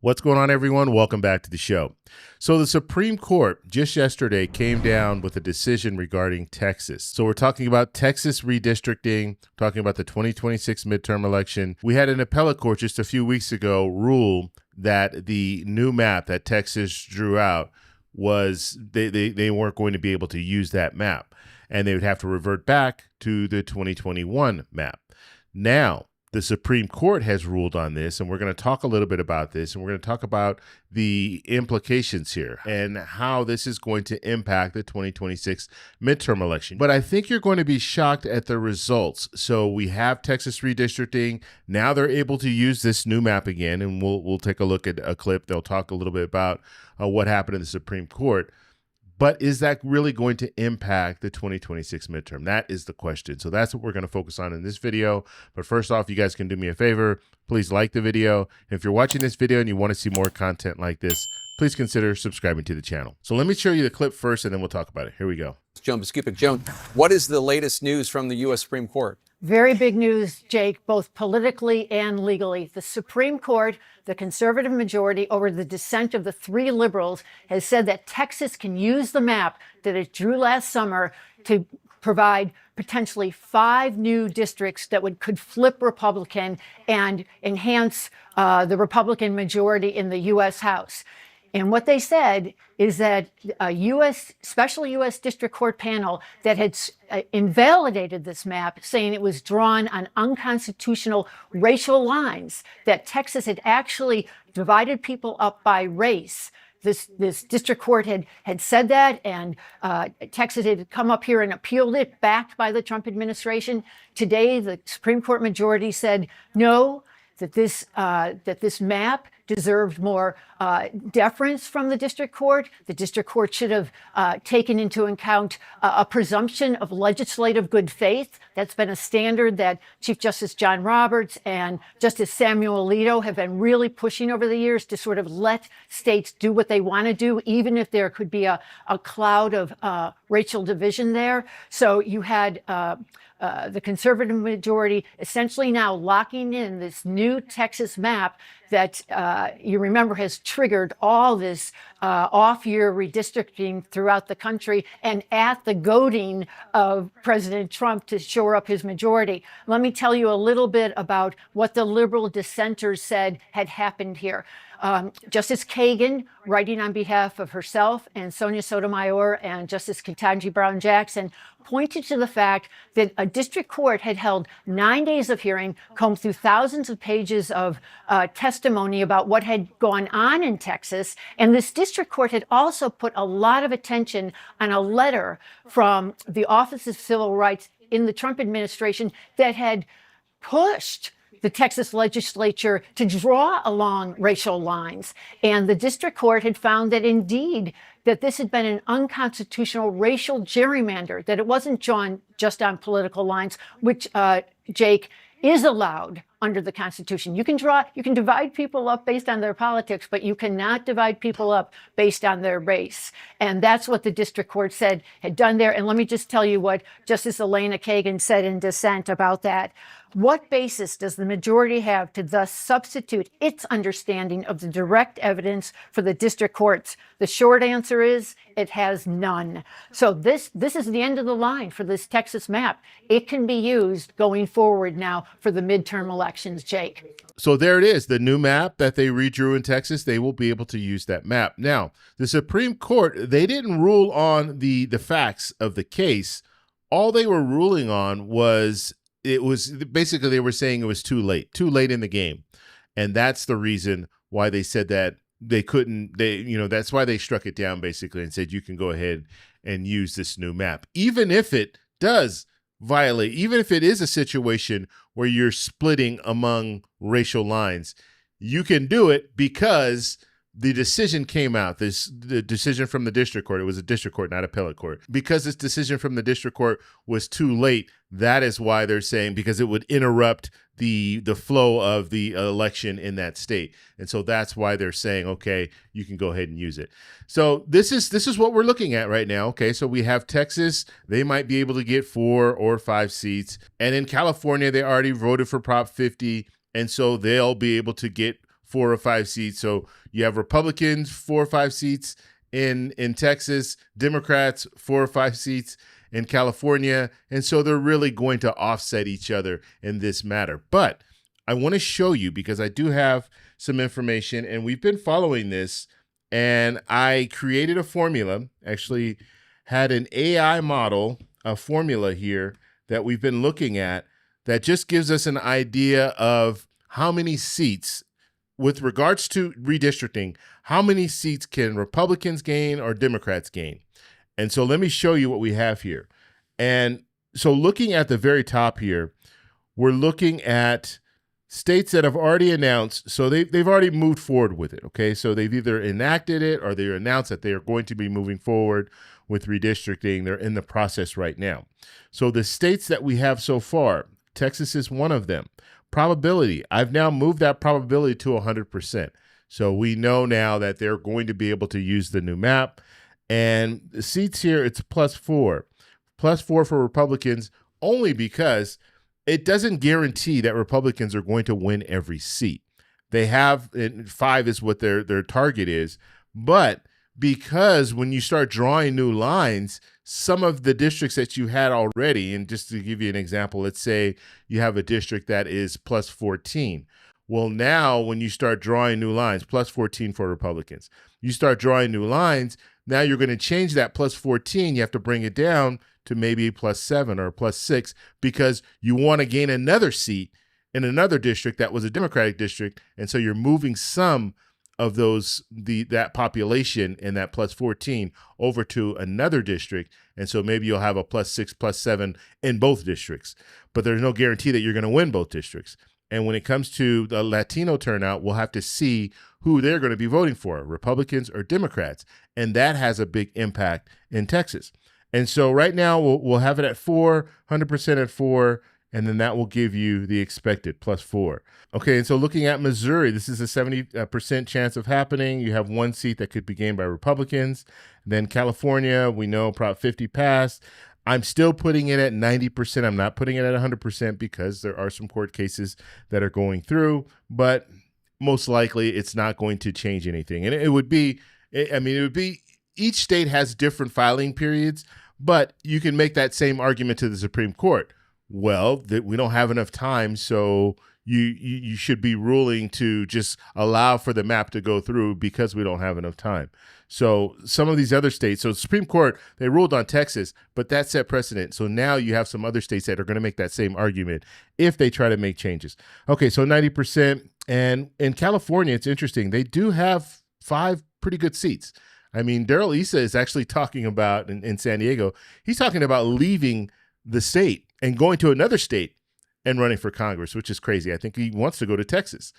What's going on, everyone? Welcome back to the show. So the Supreme Court just yesterday came down with a decision regarding Texas. So we're talking about Texas redistricting, talking about the 2026 midterm election. We had an appellate court just a few weeks ago rule that the new map that Texas drew out was they weren't going to be able to use that map, and they would have to revert back to the 2021 map. Now, the Supreme Court has ruled on this, and we're going to talk a little bit about this, and we're going to talk about the implications here and how this is going to impact the 2026 midterm election. But I think you're going to be shocked at the results. So we have Texas redistricting. Now they're able to use this new map again, and we'll take a look at a clip. They'll talk a little bit about what happened in the Supreme Court. But is that really going to impact the 2026 midterm? That is the question. So that's what we're going to focus on in this video. But first off, you guys can do me a favor. Please like the video. If you're watching this video and you want to see more content like this, please consider subscribing to the channel. So let me show you the clip first, and then we'll talk about it. Here we go. Joan Biskupic. Joan, what is the latest news from the U.S. Supreme Court? Very big news, Jake, both politically and legally. The Supreme Court, the conservative majority over the dissent of the three liberals, has said that Texas can use the map that it drew last summer to provide potentially 5 new districts that could flip Republican and enhance the Republican majority in the U.S. House. And what they said is that a special U.S. District Court panel that had invalidated this map, saying it was drawn on unconstitutional racial lines, that Texas had actually divided people up by race. This district court had said that, and Texas had come up here and appealed it, backed by the Trump administration. Today, the Supreme Court majority said no, that this map deserved more deference from the district court. The district court should have taken into account a presumption of legislative good faith. That's been a standard that Chief Justice John Roberts and Justice Samuel Alito have been really pushing over the years, to sort of let states do what they want to do, even if there could be a cloud of racial division there. So you had the conservative majority essentially now locking in this new Texas map that you remember has triggered all this off-year redistricting throughout the country, and at the goading of President Trump to shore up his majority. Let me tell you a little bit about what the liberal dissenters said had happened here. Justice Kagan, writing on behalf of herself and Sonia Sotomayor and Justice Ketanji Brown Jackson, pointed to the fact that a district court had held 9 days of hearing, combed through thousands of pages of testimony about what had gone on in Texas. And this district court had also put a lot of attention on a letter from the Office of Civil Rights in the Trump administration that had pushed the Texas legislature to draw along racial lines. And the district court had found that indeed that this had been an unconstitutional racial gerrymander, that it wasn't drawn just on political lines, which, Jake, is allowed under the Constitution. You can divide people up based on their politics, but you cannot divide people up based on their race. And that's what the district court said had done there. And let me just tell you what Justice Elena Kagan said in dissent about that. What basis does the majority have to thus substitute its understanding of the direct evidence for the district courts? The short answer is it has none. So this is the end of the line for this Texas map. It can be used going forward now for the midterm elections, Jake. So there it is, the new map that they redrew in Texas. They will be able to use that map. Now, the Supreme Court, they didn't rule on the facts of the case. All they were ruling on was, it was basically, they were saying it was too late in the game. And that's the reason why they said that they couldn't, that's why they struck it down basically and said, you can go ahead and use this new map. Even if it does violate, even if it is a situation where you're splitting among racial lines, you can do it because the decision came out, the decision from the district court. It was a district court, not appellate court. Because this decision from the district court was too late, that is why they're saying, because it would interrupt the flow of the election in that state. And so that's why they're saying, okay, you can go ahead and use it. So this is what we're looking at right now. Okay, so we have Texas. They might be able to get 4 or 5 seats. And in California, they already voted for Prop 50. And so they'll be able to get 4 or 5 seats. So you have Republicans 4 or 5 seats in Texas, Democrats 4 or 5 seats in California, and so they're really going to offset each other in this matter. But I want to show you, because I do have some information, and we've been following this, and I created a formula, actually had an AI model, a formula here that we've been looking at that just gives us an idea of how many seats, with regards to redistricting, how many seats can Republicans gain or Democrats gain? And so let me show you what we have here. And so looking at the very top here, we're looking at states that have already announced, so they've already moved forward with it, okay? So they've either enacted it or they announced that they are going to be moving forward with redistricting. They're in the process right now. So the states that we have so far, Texas is one of them. Probability, I've now moved that probability to 100%. So we know now that they're going to be able to use the new map. And the seats here, it's +4. +4 for Republicans, only because it doesn't guarantee that Republicans are going to win every seat. They have, 5 is what their target is. But because when you start drawing new lines, some of the districts that you had already, and just to give you an example, let's say you have a district that is +14. Well, now when you start drawing new lines, +14 for Republicans, you start drawing new lines, now you're going to change that +14. You have to bring it down to maybe +7 or +6 because you want to gain another seat in another district that was a Democratic district. And so you're moving some of that population in that +14 over to another district. And so maybe you'll have a +6, +7 in both districts, but there's no guarantee that you're going to win both districts. And when it comes to the Latino turnout, we'll have to see who they're going to be voting for, Republicans or Democrats. And that has a big impact in Texas. And so right now we'll have it at 4, 100% at 4, and then that will give you the expected +4. Okay, and so looking at Missouri, this is a 70% chance of happening. You have 1 seat that could be gained by Republicans. Then California, we know Prop 50 passed. I'm still putting it at 90%. I'm not putting it at 100% because there are some court cases that are going through, but most likely it's not going to change anything. And it would be, each state has different filing periods, but you can make that same argument to the Supreme Court. Well, that we don't have enough time, so you should be ruling to just allow for the map to go through because we don't have enough time. So some of these other states, so the Supreme Court, they ruled on Texas, but that set precedent. So now you have some other states that are going to make that same argument if they try to make changes. Okay, so 90%. And in California, it's interesting. They do have 5 pretty good seats. I mean, Darrell Issa is actually talking about, in San Diego, he's talking about leaving the state and going to another state and running for Congress, which is crazy. I think he wants to go to Texas.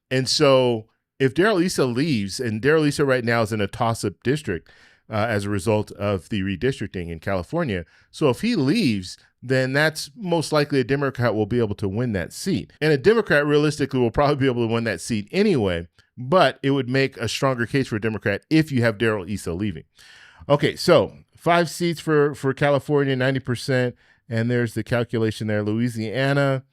And so if Darrell Issa leaves, and Darrell Issa right now is in a toss-up district as a result of the redistricting in California. So if he leaves, then that's most likely a Democrat will be able to win that seat. And a Democrat realistically will probably be able to win that seat anyway, but it would make a stronger case for a Democrat if you have Darrell Issa leaving. Okay, so 5 seats for California, 90%. And there's the calculation there. Louisiana,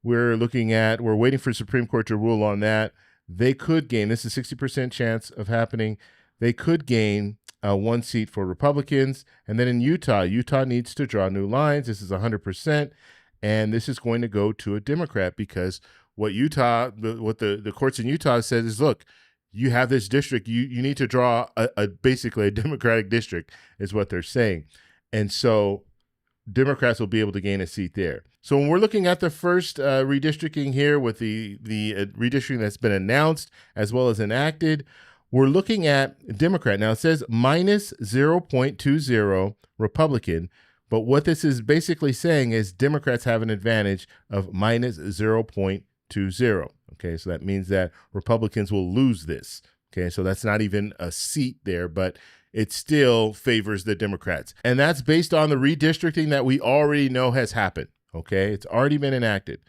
we're waiting for the Supreme Court to rule on that. They could gain, this is a 60% chance of happening. They could gain 1 seat for Republicans. And then in Utah needs to draw new lines. This is 100%. And this is going to go to a Democrat because what the courts in Utah says is, look, you have this district. You need to draw basically a Democratic district is what they're saying. And so Democrats will be able to gain a seat there. So when we're looking at the first redistricting here with the redistricting that's been announced as well as enacted, we're looking at Democrat. Now it says -0.20 Republican, but what this is basically saying is Democrats have an advantage of -0.20. Okay, so that means that Republicans will lose this. Okay, so that's not even a seat there, but it still favors the Democrats. And that's based on the redistricting that we already know has happened. Okay, it's already been enacted.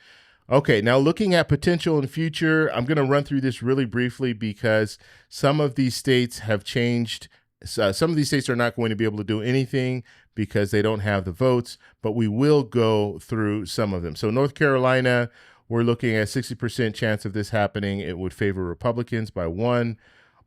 Okay, now looking at potential in future, I'm going to run through this really briefly because some of these states have changed. Some of these states are not going to be able to do anything because they don't have the votes, but we will go through some of them. So North Carolina, we're looking at 60% chance of this happening. It would favor Republicans by 1.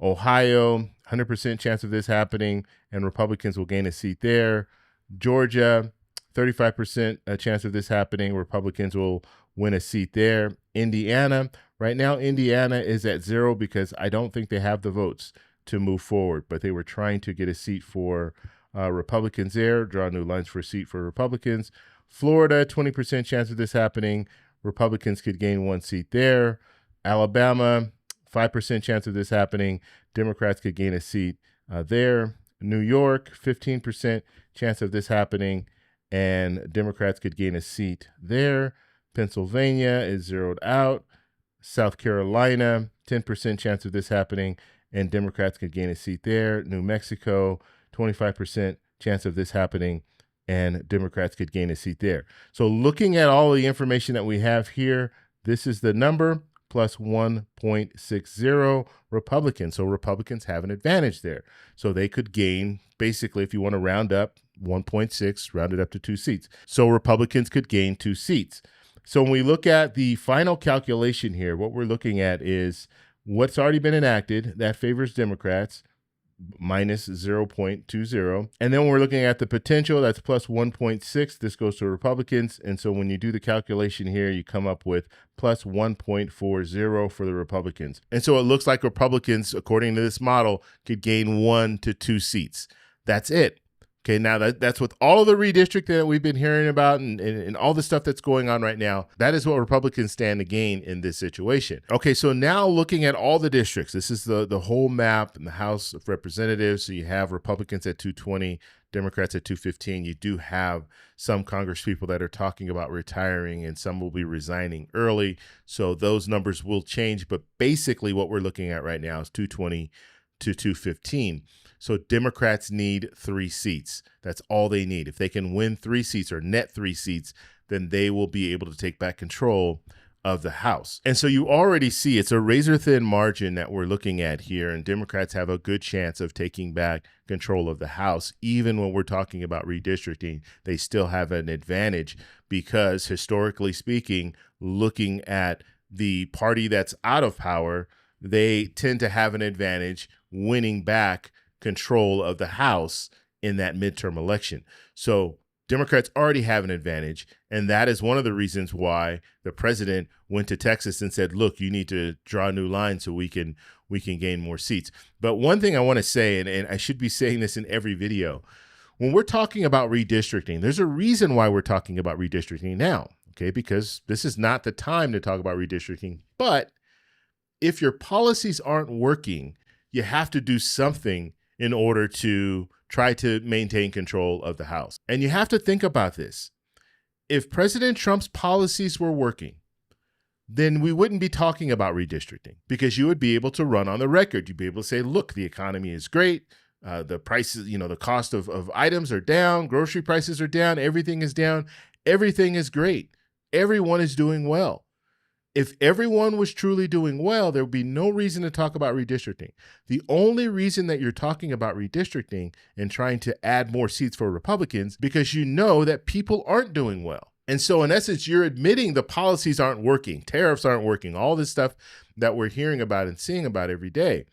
Ohio, 100% chance of this happening, and Republicans will gain a seat there. Georgia, 35% chance of this happening. Republicans will win a seat there. Indiana, right now, Indiana is at 0 because I don't think they have the votes to move forward, but they were trying to get a seat for Republicans there, draw new lines for a seat for Republicans. Florida, 20% chance of this happening. Republicans could gain 1 seat there. Alabama, 5% chance of this happening. Democrats could gain a seat there. New York, 15% chance of this happening, and Democrats could gain a seat there. Pennsylvania is zeroed out. South Carolina, 10% chance of this happening, and Democrats could gain a seat there. New Mexico, 25% chance of this happening, and Democrats could gain a seat there. So looking at all the information that we have here, this is the number, plus 1.60 Republicans. So Republicans have an advantage there. So they could gain, basically, if you want to round up, 1.6, round it up to 2 seats. So Republicans could gain 2 seats. So when we look at the final calculation here, what we're looking at is what's already been enacted. That favors Democrats, minus 0.20. And then when we're looking at the potential, that's plus 1.6. This goes to Republicans. And so when you do the calculation here, you come up with plus 1.40 for the Republicans. And so it looks like Republicans, according to this model, could gain 1 to 2 seats. That's it. Okay, now that's with all of the redistricting that we've been hearing about and all the stuff that's going on right now. That is what Republicans stand to gain in this situation. Okay, so now looking at all the districts, this is the whole map in the House of Representatives. So you have Republicans at 220, Democrats at 215. You do have some Congress people that are talking about retiring, and some will be resigning early. So those numbers will change. But basically what we're looking at right now is 220 to 215. So Democrats need 3 seats. That's all they need. If they can win 3 seats or net 3 seats, then they will be able to take back control of the House. And so you already see it's a razor-thin margin that we're looking at here, and Democrats have a good chance of taking back control of the House. Even when we're talking about redistricting, they still have an advantage because, historically speaking, looking at the party that's out of power, they tend to have an advantage winning back control of the House in that midterm election. So Democrats already have an advantage, and that is one of the reasons why the president went to Texas and said, look, you need to draw new lines so we can gain more seats. But one thing I want to say, and I should be saying this in every video, when we're talking about redistricting, there's a reason why we're talking about redistricting now, okay? Because this is not the time to talk about redistricting. But if your policies aren't working, you have to do something in order to try to maintain control of the House. And you have to think about this. If President Trump's policies were working, then we wouldn't be talking about redistricting because you would be able to run on the record. You'd be able to say, look, the economy is great. The prices, the cost of items are down. Grocery prices are down. Everything is down. Everything is great. Everyone is doing well. If everyone was truly doing well, there would be no reason to talk about redistricting. The only reason that you're talking about redistricting and trying to add more seats for Republicans because you know that people aren't doing well. And so in essence, you're admitting the policies aren't working, tariffs aren't working, all this stuff that we're hearing about and seeing about every day.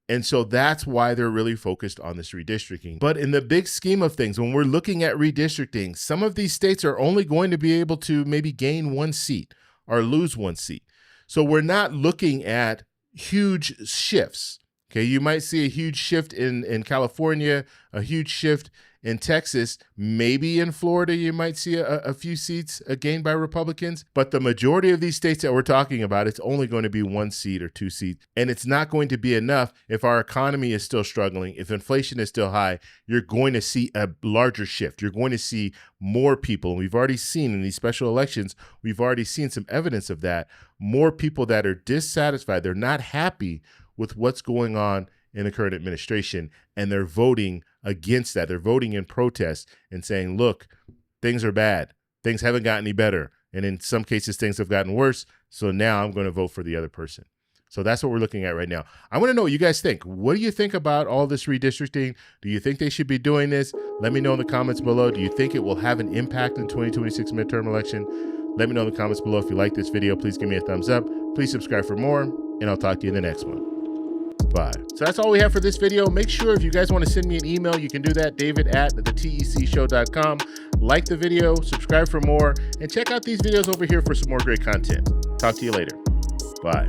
And so that's why they're really focused on this redistricting. But in the big scheme of things, when we're looking at redistricting, some of these states are only going to be able to maybe gain 1 seat or lose 1 seat. So we're not looking at huge shifts. Okay, you might see a huge shift in California, a huge shift in Texas, maybe in Florida, you might see a few seats gained by Republicans. But the majority of these states that we're talking about, it's only going to be 1 seat or 2 seats. And it's not going to be enough if our economy is still struggling, if inflation is still high. You're going to see a larger shift. You're going to see more people. And we've already seen in these special elections, we've already seen some evidence of that. More people that are dissatisfied. They're not happy with what's going on in the current administration, and they're voting against that. They're voting in protest and saying, look, things are bad. Things haven't gotten any better. And in some cases, things have gotten worse. So now I'm going to vote for the other person. So that's what we're looking at right now. I want to know what you guys think. What do you think about all this redistricting? Do you think they should be doing this? Let me know in the comments below. Do you think it will have an impact in the 2026 midterm election? Let me know in the comments below if you like this video. Please give me a thumbs up. Please subscribe for more, and I'll talk to you in the next one. Bye. So that's all we have for this video. Make sure if you guys want to send me an email, you can do that, david@thetecshow.com. Like the video, subscribe for more, and check out these videos over here for some more great content. Talk to you later. Bye.